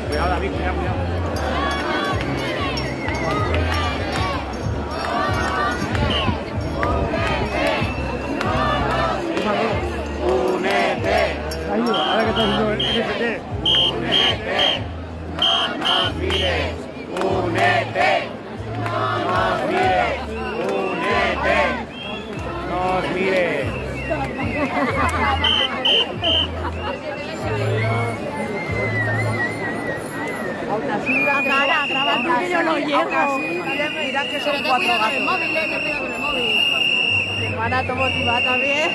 Cuidado, David, cuidado, cuidado. Ahora que está haciendo el NFT. Únete, no nos mires. Únete, no nos mires. Únete, no nos mires. Cara, graba tú que yo no llego. Mira que son 4 gatos. El móvil, ten cuidado con el móvil. Barato motivado también.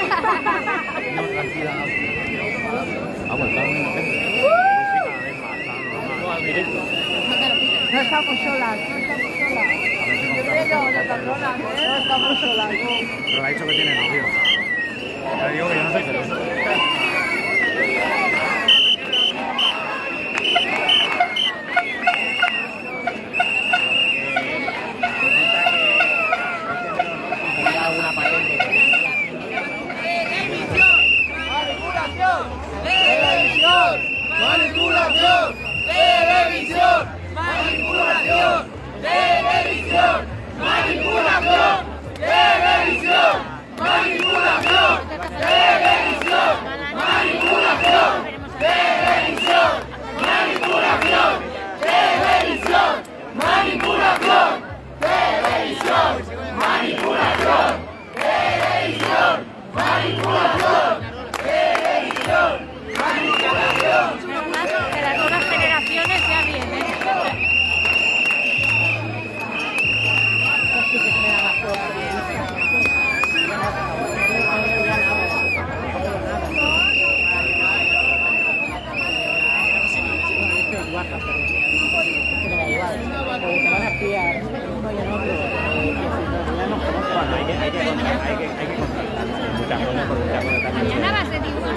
No estamos solas, no estamos solas. No estamos solas. Pero le ha dicho que tiene novio. Le digo que yo no soy celoso. Que las nuevas generaciones ya vienen. Mañana vas de dibujo.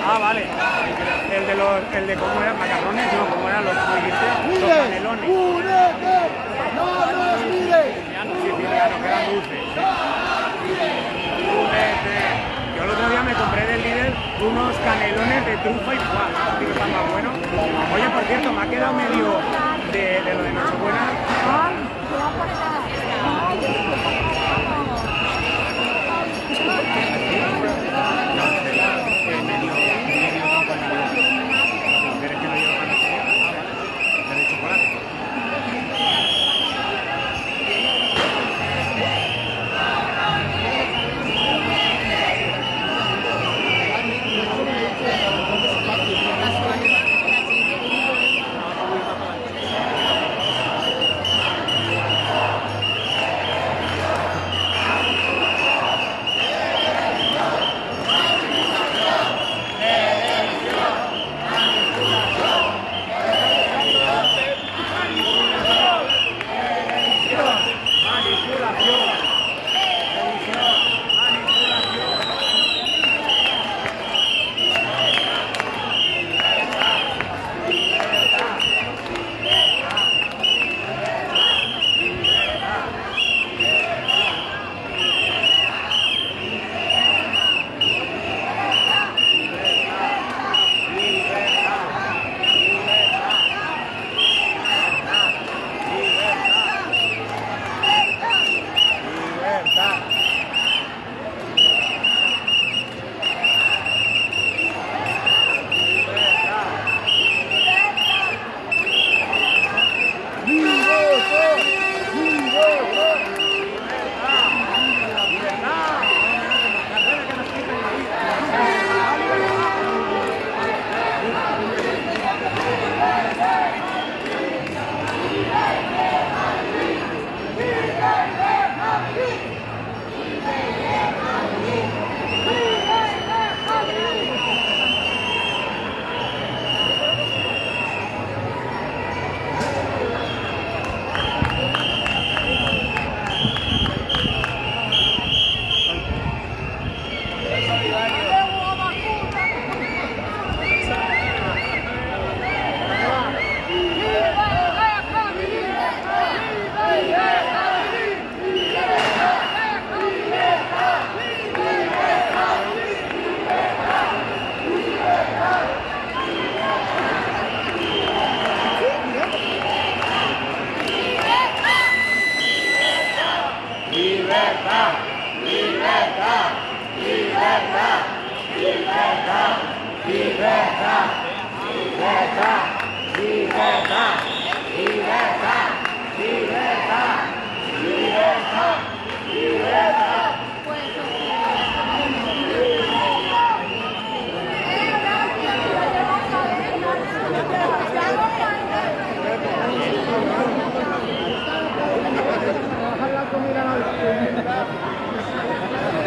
Ah, vale. El de cómo eran macarrones, no, cómo eran los canelones. ¡Únete! ¡No nos mires! Sicilianos, que eran dulces. ¡Únete! Yo el otro día me compré del líder unos canelones de trufa y ¡buah! Que están más buenos. Oye, ¿por qué? cierto, me ha quedado medio de lo de Nochebuena.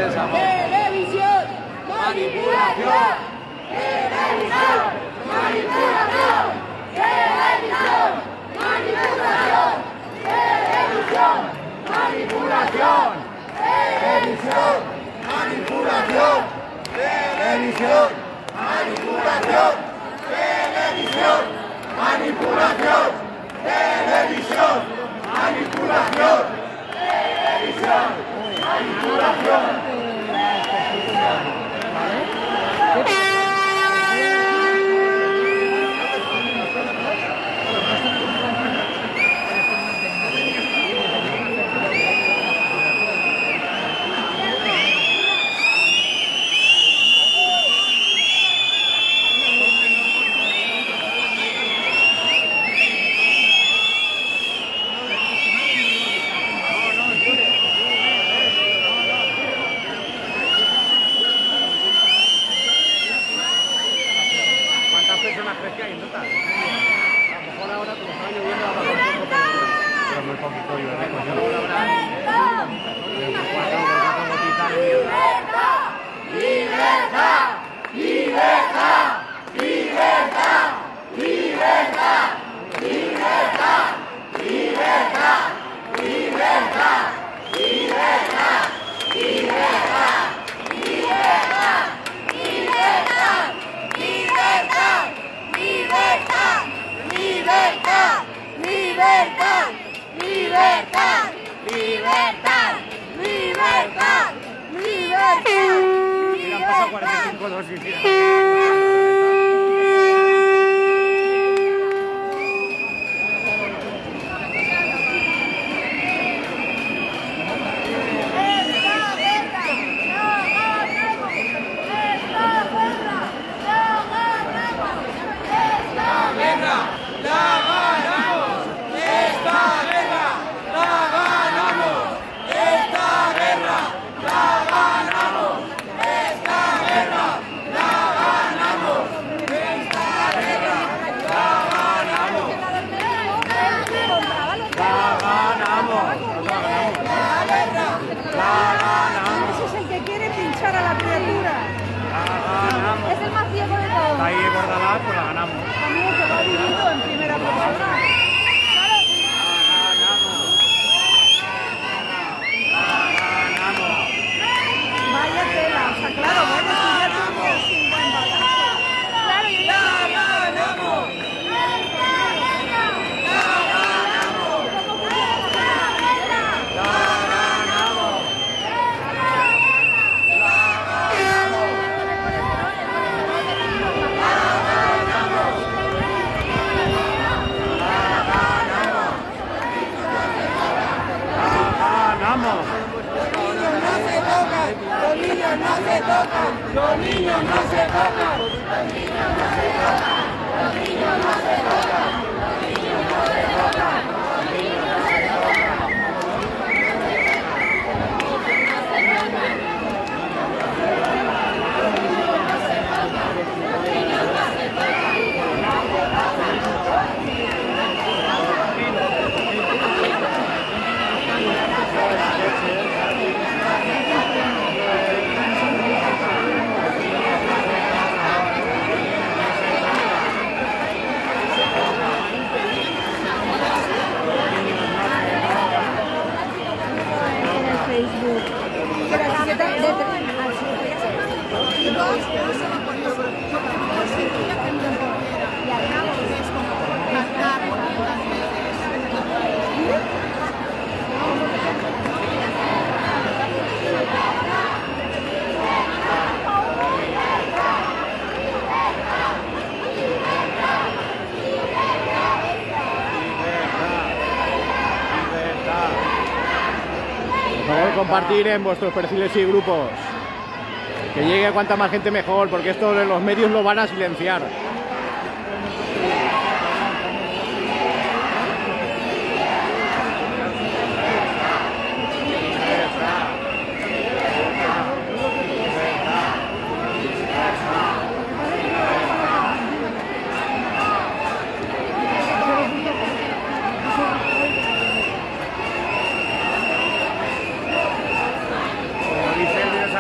Televisión, manipulación. Televisión, manipulación. Televisión, manipulación. Televisión, manipulación. Televisión, manipulación. Televisión, manipulación. Televisión, manipulación. Televisión, manipulación. Televisión, manipulación. compartir en vuestros perfiles y grupos. Que llegue a cuanta más gente mejor, porque esto de los medios lo van a silenciar.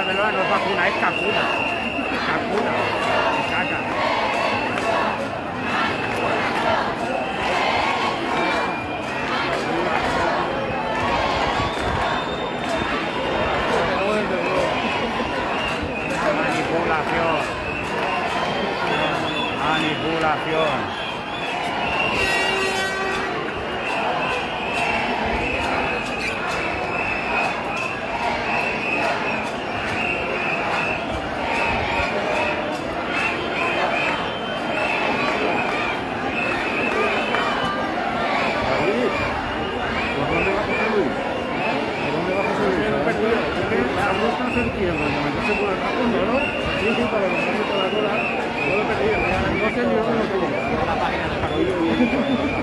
No es vacuna, es cacuna. Cacuna. Caca. Manipulación. Manipulación.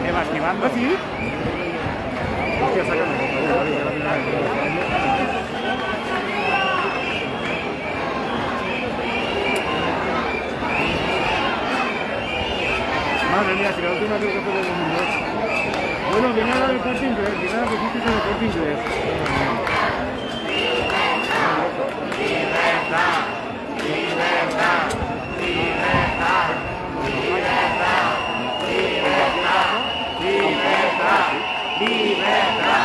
¿Evastivando? ¿Sí? Hostia, sácame. Madre mía, si la última creo que fue del 2002. Bueno, viene a la del Corte Inglés, viene a la que hiciste en el Corte Inglés. Libertad, libertad, libertad, libertad, libertad, libertad,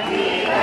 libertad,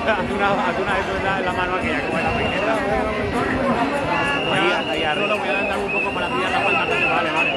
Haz una de la mano aquella, como en la peineta. Ahí arriba lo voy a dar un poco para tirar la pantalla. Vale, vale.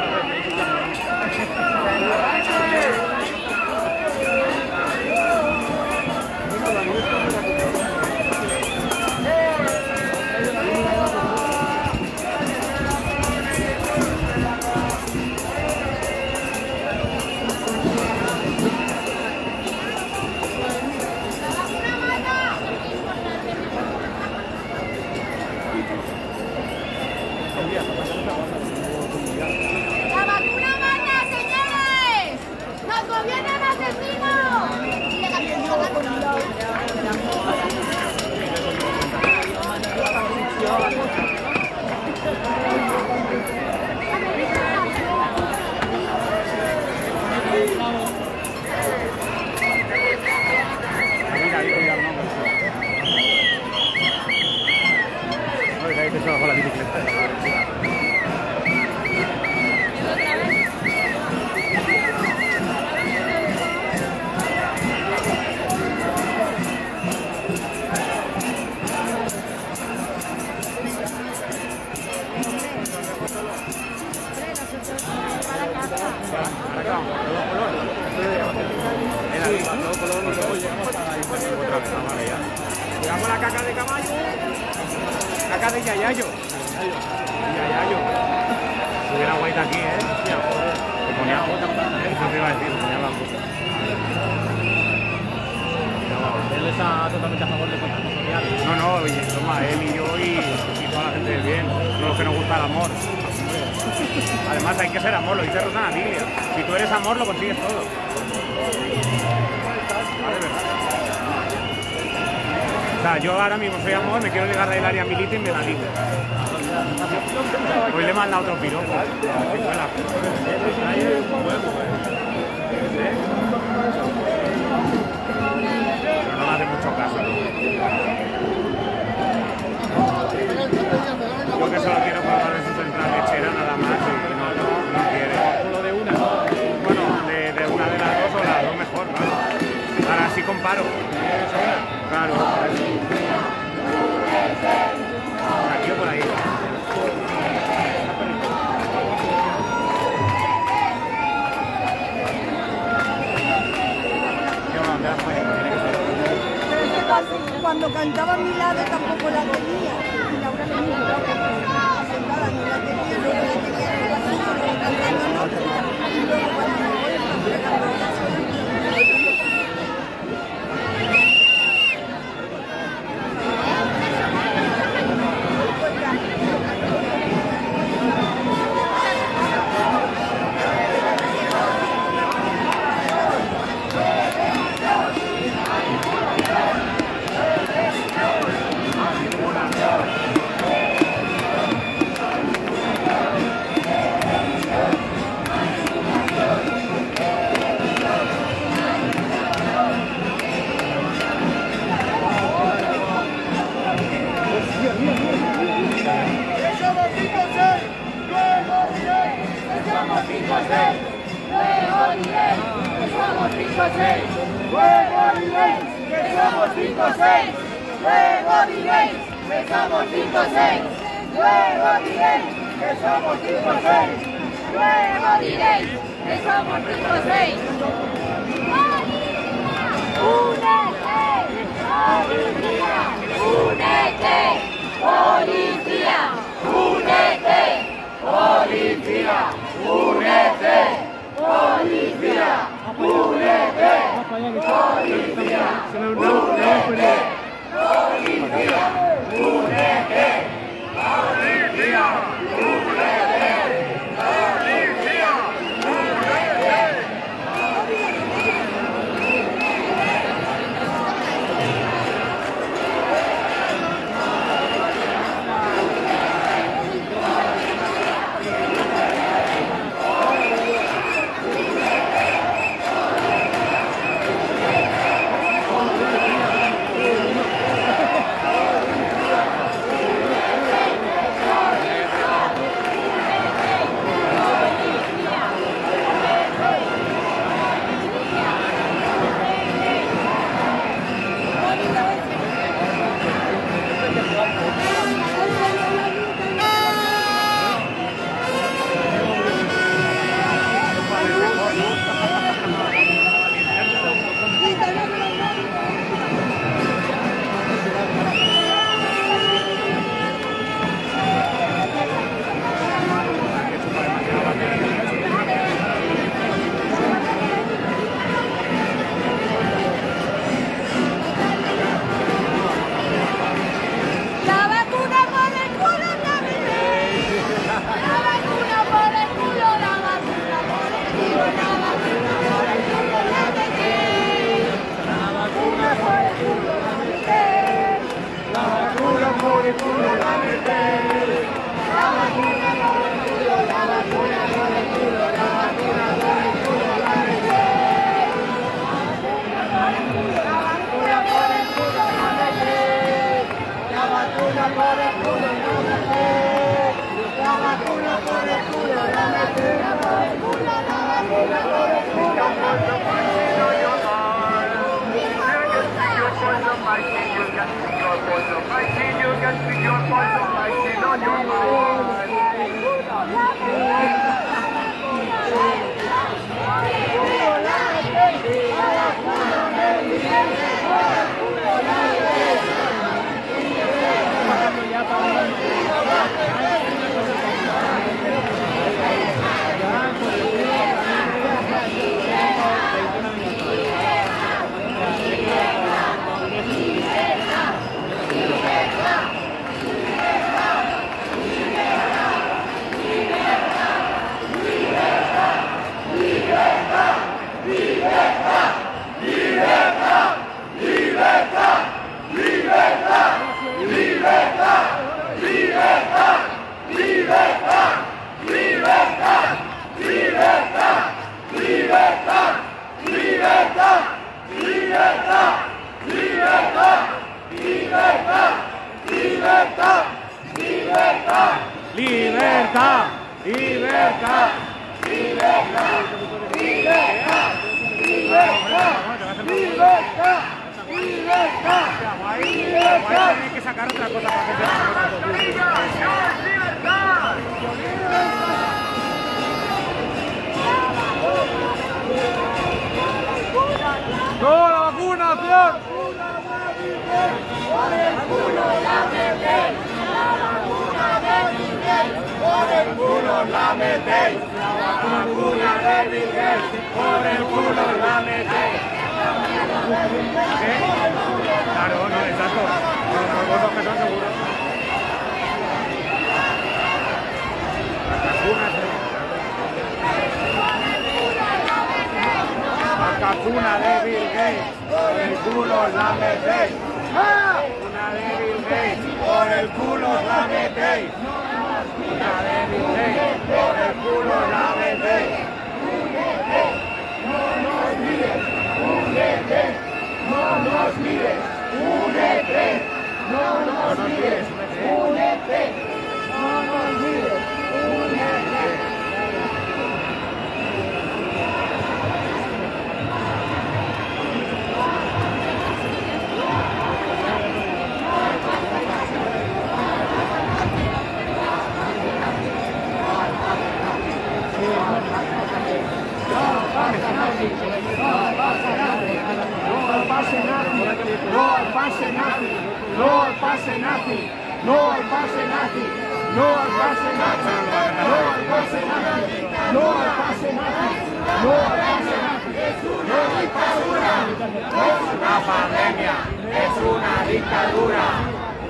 ¡La vacuna mata, señores! ¡Nos gobiernan asesinos! Oiga, ahí te se bajó la bicicleta. Llegamos a la caca de Camayo, caca de Yayayo. Yayayo. Hubiera guaita aquí, Se ponía eso te iba a decir, se ponía la puta. está totalmente a favor de contactos sociales. No, no, oye, toma, él y yo y toda la gente del bien, no los que nos gusta el amor. Además hay que ser amor, lo dice Rosa en la Biblia. Si tú eres amor, lo consigues todo. Vale, verdad. O sea, yo ahora mismo soy amor, me quiero ligar del área militar y me la ligo. Hoy le manda otro piropo. Pero no me hace mucho caso. Yo que solo quiero probar de su central lechera nada más y no quiere. Solo de una. Bueno, de una de las dos o las dos mejor, claro. Ahora sí comparo. Claro. Aquí o por ahí. Cuando cantaba a mi lado tampoco la tenía. Y ahora me dijo, sentada no la tenía, luego la tenía en el pasillo, luego cantando en otra. Y luego cuando me voy, Libertad, libertad, hay que sacar otra cosa para que ¡No a la vacunación! Por el culo la metéis, por el culo la metéis, la vacuna de Bill Gates, por el culo la metéis. ¿Qué? Claro, no, exacto. Los gordos que son seguros. La vacuna de Bill Gates, por el culo la metéis. Una de Bill Gates, por el culo la metéis. Una de Bill Gates, por el culo la metéis. No nos mires, únete. No nos mires, únete. No nos mires, únete. No nos mires, únete. Una pandemia, es una dictadura.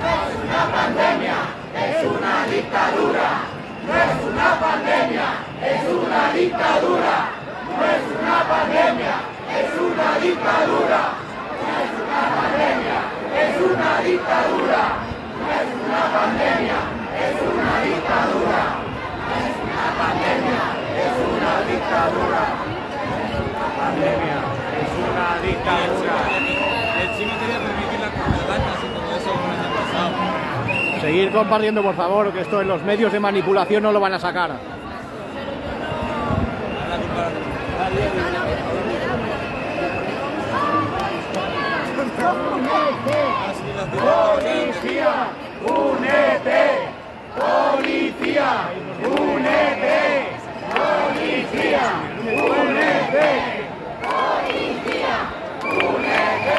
No es una pandemia, es una dictadura. No es una pandemia, es una dictadura. No es una pandemia, es una dictadura. No es una pandemia, es una dictadura. No es una pandemia, es una dictadura. No es una pandemia, es una dictadura. La pandemia es una dictadura. Encima quería permitir las propaganas y todo eso el año pasado. Seguir compartiendo, por favor, que esto en los medios de manipulación no lo van a sacar. Policía, únete. Policía, únete. Policía, únete. Policía, únete.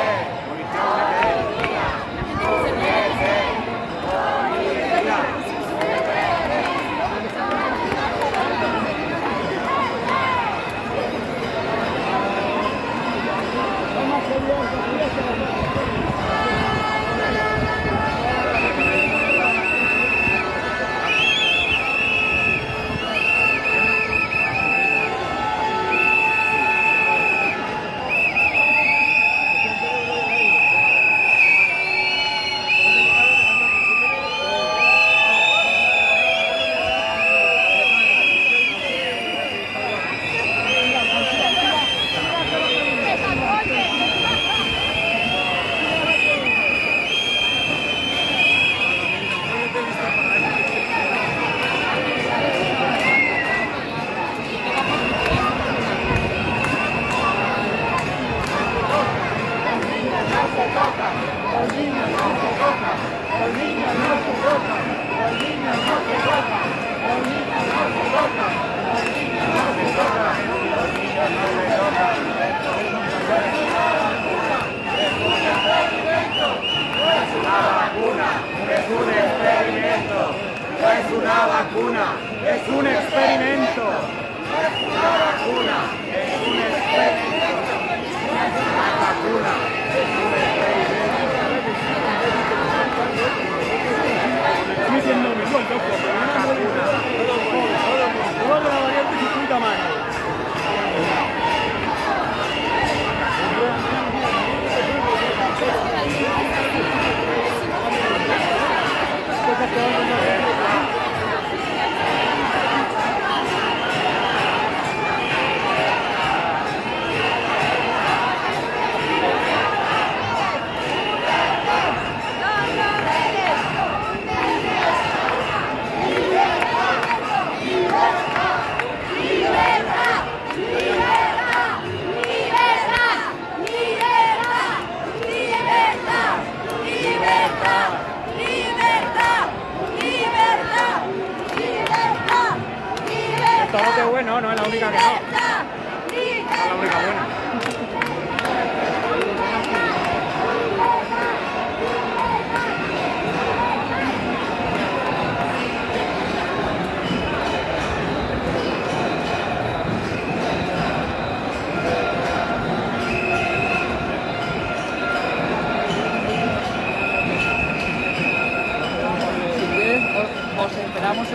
Es una vacuna, es un experimento. No es una vacuna, es un experimento. No es una vacuna, es un experimento. Estoy diciendo lo mismo, loco, pero una vacuna. Todo la variante su puta madre.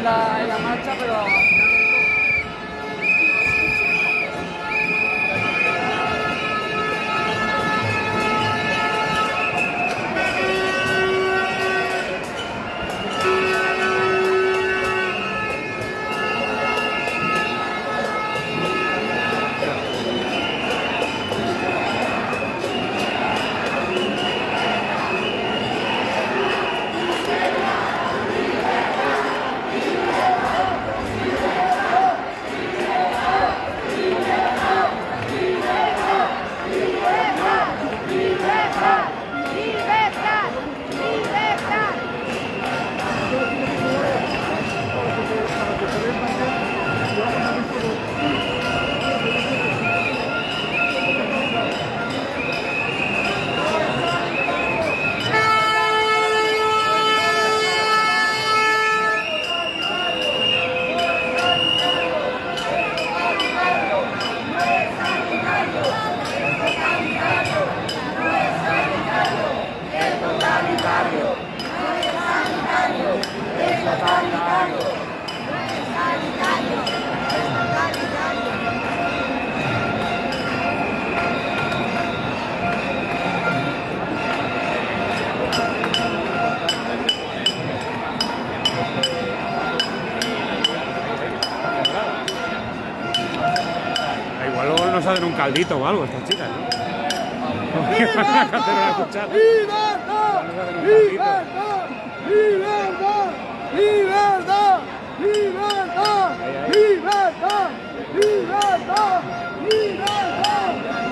la marcha, pero... Igual luego nos hacen un caldito o algo estas chicas, ¿no? ¡Libertad! ¡Libertad! ¡Libertad! ¡Libertad! ¡Libertad! ¡Libertad! ¡Libertad!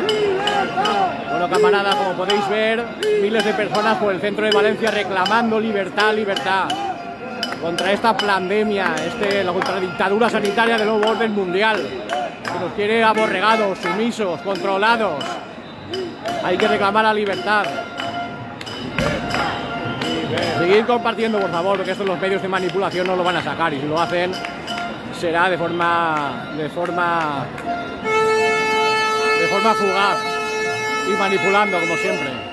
¡Libertad! Bueno, camaradas, como podéis ver, miles de personas por el centro de Valencia reclamando libertad, libertad. Contra esta pandemia, contra la dictadura sanitaria del nuevo orden mundial, que nos quiere aborregados, sumisos, controlados. Hay que reclamar la libertad. Seguid compartiendo, por favor, porque estos los medios de manipulación no lo van a sacar, y si lo hacen será de forma fugaz y manipulando, como siempre.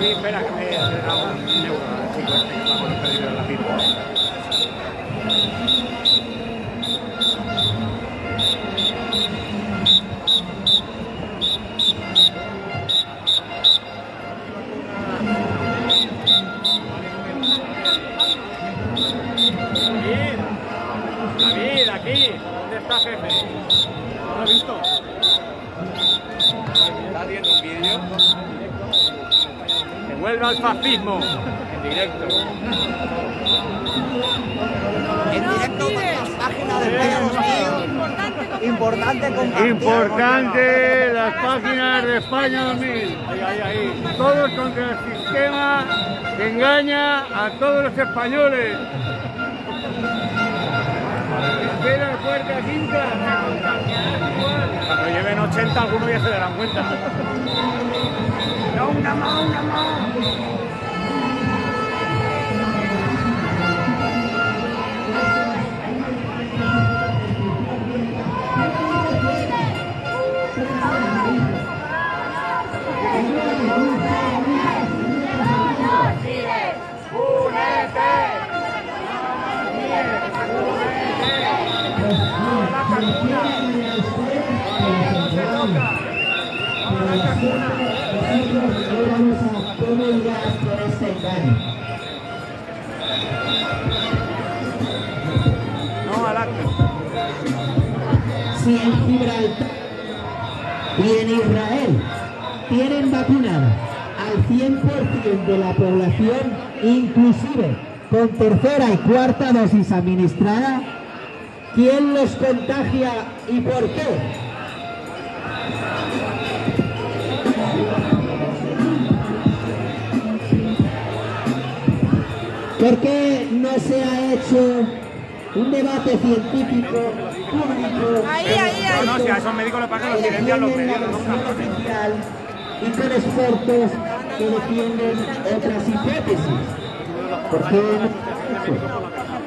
Espera, que me he dado un euro al chico este que va con el pedido de la pipa. ¡Viva el fascismo! En directo. En directo por las páginas de España 2000. Importante compartir. Importante las páginas de España 2000. Ahí. Todos contra el sistema que engaña a todos los españoles. Espera la puerta quinta. Cuando lleven 80, algunos ya se darán cuenta. No, una más. No al acto. Si en Gibraltar y en Israel tienen vacunada al 100% de la población, inclusive con tercera y cuarta dosis administrada, ¿quién los contagia y por qué? ¿Por qué no se ha hecho un debate científico público? No, si a esos médicos le pagan los silencian los medios, no cabrones. Y con expertos que defienden otras hipótesis.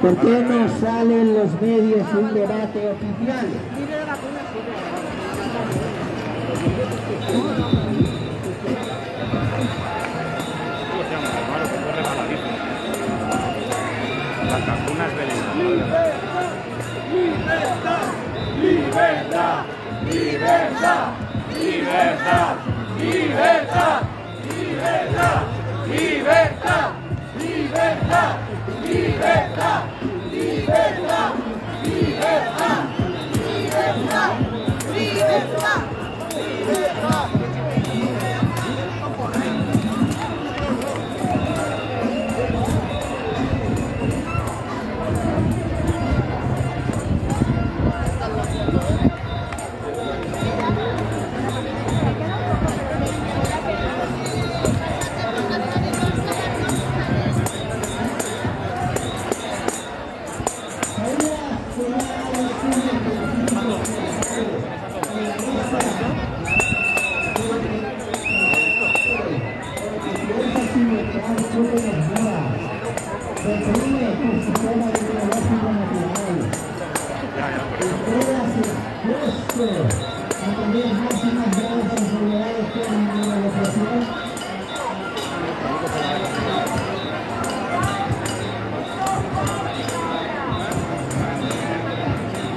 ¿Por qué no sale en los medios un debate oficial? Las vacunas de Libertad, libertad, libertad, libertad, libertad, libertad, libertad, libertad, libertad, libertad, libertad, libertad, libertad.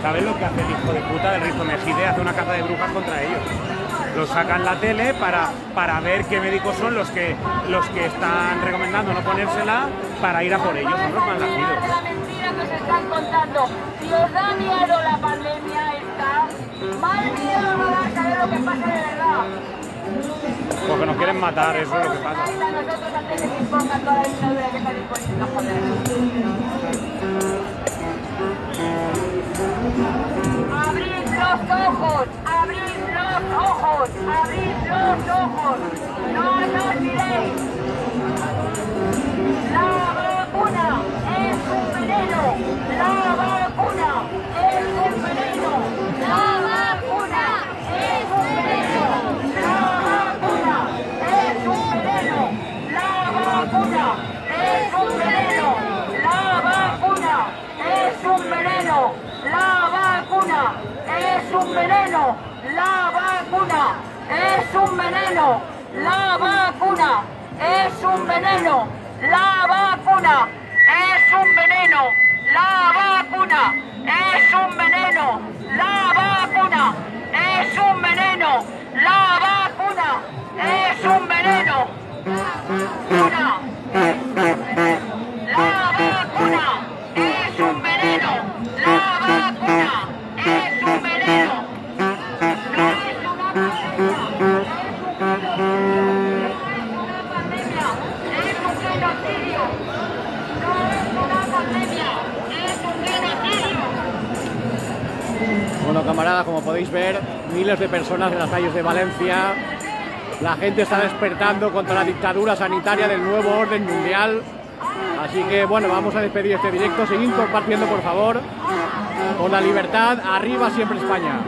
¿Sabes lo que hace el hijo de puta del Risto Mejide? Hace una caza de brujas contra ellos. Los sacan la tele para ver qué médicos son los que están recomendando no ponérsela para ir a por ellos. Nosotros no han nacido. La mentira que os están contando. Si os da miedo la pandemia esta, mal miedo no da saber lo que pasa de verdad. Porque nos quieren matar, eso es lo que pasa. A nosotros antes de que impongan toda la dictadura que está disponible, joder. Abrid los ojos, abrid los ojos, abrid los ojos. No os olvidéis. La vacuna es un veneno. La vacuna es un veneno. La vacuna es un veneno. La vacuna es un veneno. La vacuna es un veneno. La vacuna es un veneno. La vacuna es un veneno. La vacuna es un veneno. La vacuna es un veneno. La vacuna es un veneno. La vacuna es un veneno. La vacuna es un veneno. La vacuna es un veneno. La vacuna es un veneno. La vacuna es un veneno. No es una pandemia. podéis ver, miles de personas en las calles de Valencia. La gente está despertando contra la dictadura sanitaria del nuevo orden mundial. Así que bueno, vamos a despedir este directo. Seguid compartiendo, por favor. Con la libertad, arriba siempre España.